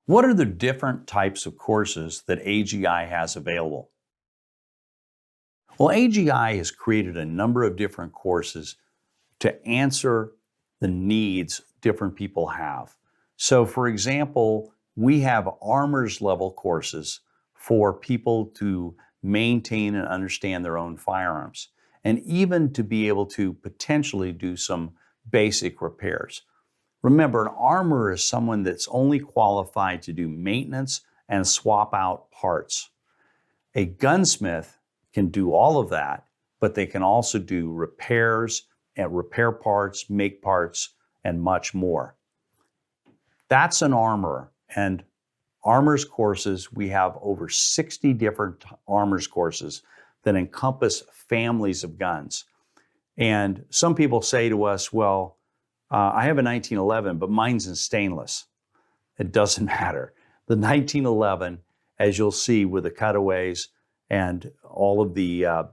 What are the different types of courses that AGI has available? Well, AGI has created a number of different courses to answer the needs different people have. So, for example, we have armor's level courses for people to maintain and understand their own firearms, and even to be able to potentially do some basic repairs. Remember, an armorer is someone that's only qualified to do maintenance and swap out parts. A gunsmith can do all of that, but they can also do repairs and repair parts, make parts, and much more. That's an armorer. And armorers courses, we have over 60 different armorers courses that encompass families of guns. And some people say to us, well, I have a 1911, but mine's in stainless. It doesn't matter. The 1911, as you'll see with the cutaways and all of the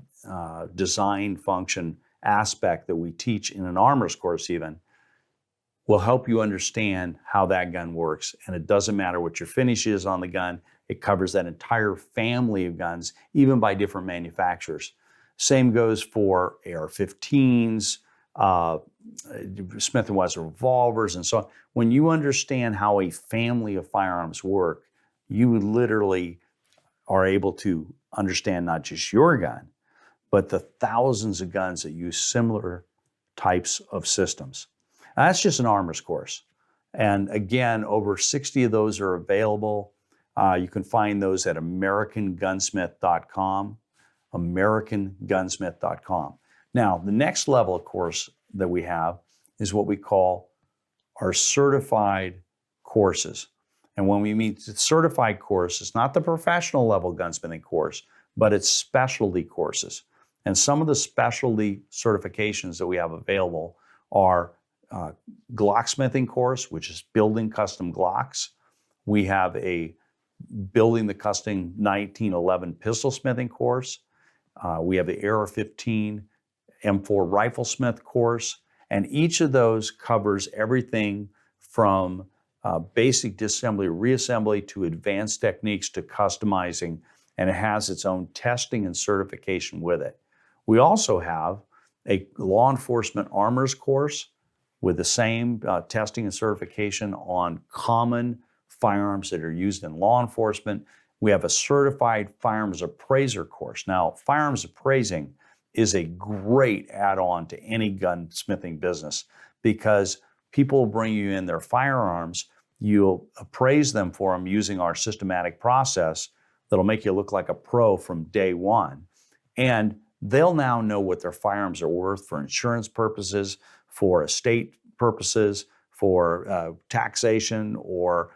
design function aspect that we teach in an armorer's course even, will help you understand how that gun works. And it doesn't matter what your finish is on the gun. It covers that entire family of guns, even by different manufacturers. Same goes for AR-15s, Smith & Wesson revolvers, and so on. When you understand how a family of firearms work, you literally are able to understand not just your gun, but the thousands of guns that use similar types of systems. Now, that's just an armorer's course. And again, over 60 of those are available. You can find those at AmericanGunsmith.com, AmericanGunsmith.com. Now, the next level of course that we have is what we call our certified courses. And when we mean certified course, it's not the professional level gunsmithing course, but it's specialty courses. And some of the specialty certifications that we have available are Glocksmithing course, which is building custom Glocks. We have a building the custom 1911 pistol smithing course. We have the AR-15 M4 riflesmith course, and each of those covers everything from basic disassembly, reassembly, to advanced techniques to customizing, and it has its own testing and certification with it. We also have a law enforcement armorers course with the same testing and certification on common firearms that are used in law enforcement. We have a certified firearms appraiser course. Now, firearms appraising is a great add-on to any gunsmithing business because people will bring you in their firearms, you'll appraise them for them using our systematic process that'll make you look like a pro from day one. And they'll now know what their firearms are worth for insurance purposes, for estate purposes, for taxation, or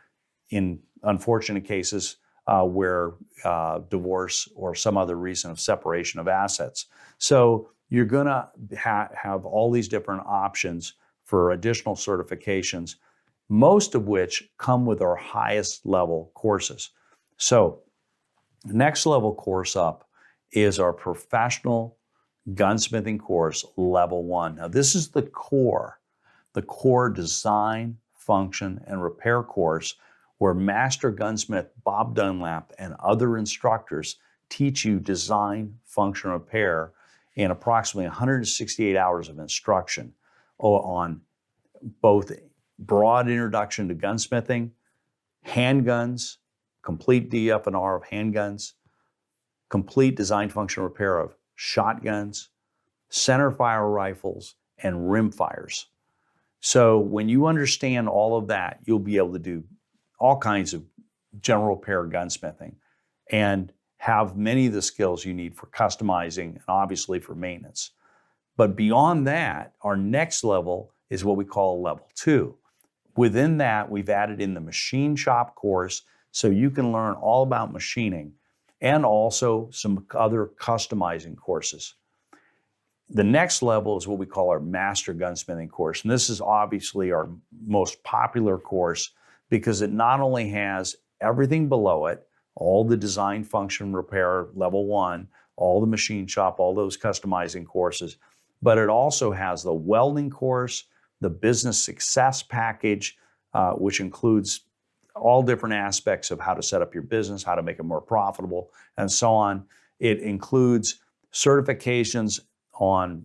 in unfortunate cases where divorce or some other reason of separation of assets. So you're going to have all these different options for additional certifications, most of which come with our highest level courses. So the next level course up is our professional gunsmithing course, level 1. Now this is the core design, function, and repair course where Master Gunsmith Bob Dunlap and other instructors teach you design, function, repair in approximately 168 hours of instruction on both broad introduction to gunsmithing, handguns, complete DF&R of handguns, complete design, function, repair of shotguns, center fire rifles, and rim fires. So when you understand all of that, you'll be able to do all kinds of general repair gunsmithing and have many of the skills you need for customizing and obviously for maintenance. But beyond that, our next level is what we call level 2. Within that, we've added in the machine shop course so you can learn all about machining and also some other customizing courses. The next level is what we call our Master Gunsmithing course. And this is obviously our most popular course because it not only has everything below it, all the design, function, repair, level 1, all the machine shop, all those customizing courses, but it also has the welding course, the business success package, which includes all different aspects of how to set up your business, how to make it more profitable, and so on. It includes certifications on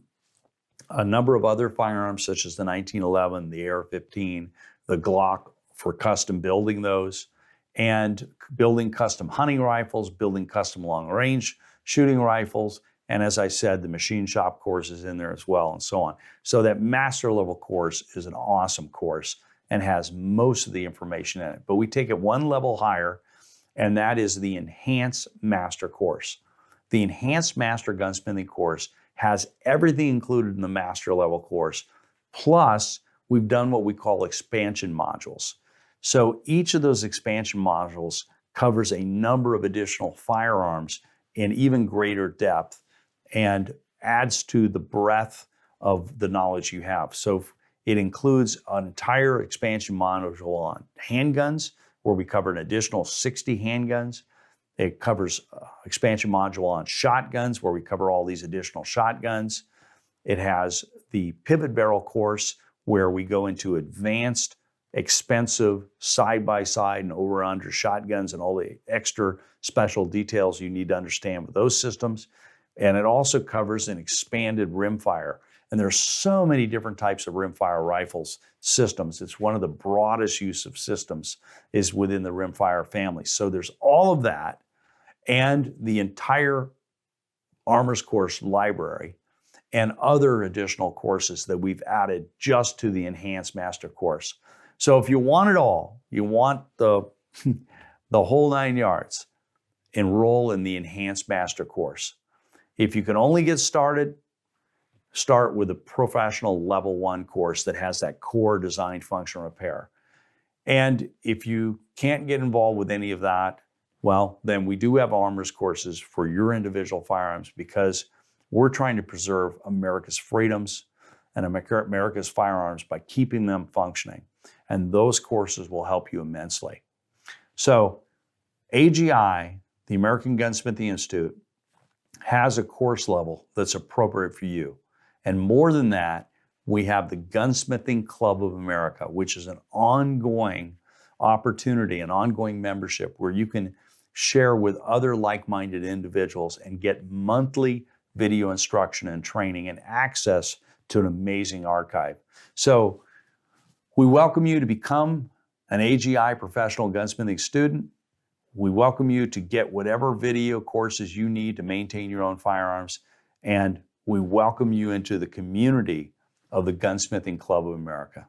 a number of other firearms, such as the 1911, the AR-15, the Glock, for custom building those, and building custom hunting rifles, building custom long-range shooting rifles, and as I said, the machine shop course is in there as well, and so on. So that master level course is an awesome course and has most of the information in it. But we take it one level higher, and that is the Enhanced Master course. The Enhanced Master Gunsmithing course has everything included in the master level course, plus we've done what we call expansion modules. So each of those expansion modules covers a number of additional firearms in even greater depth and adds to the breadth of the knowledge you have. So it includes an entire expansion module on handguns, where we cover an additional 60 handguns. It covers expansion module on shotguns, where we cover all these additional shotguns. It has the pivot barrel course, where we go into advanced, expensive side-by-side and over-under shotguns and all the extra special details you need to understand with those systems. And it also covers an expanded rimfire. And there's so many different types of rimfire rifles systems. It's one of the broadest use of systems is within the rimfire family. So there's all of that and the entire Armor's Course library and other additional courses that we've added just to the Enhanced Master course. So if you want it all, you want the whole 9 yards, enroll in the Enhanced Master course. If you can only get started, start with a professional level 1 course that has that core design, function, repair. And if you can't get involved with any of that, well, then we do have Armor's courses for your individual firearms, because we're trying to preserve America's freedoms and America's firearms by keeping them functioning. And those courses will help you immensely. So AGI, the American Gunsmithing Institute, has a course level that's appropriate for you. And more than that, we have the Gunsmithing Club of America, which is an ongoing opportunity, an ongoing membership where you can share with other like-minded individuals and get monthly video instruction and training and access to an amazing archive. So we welcome you to become an AGI professional gunsmithing student. We welcome you to get whatever video courses you need to maintain your own firearms. And we welcome you into the community of the Gunsmithing Club of America.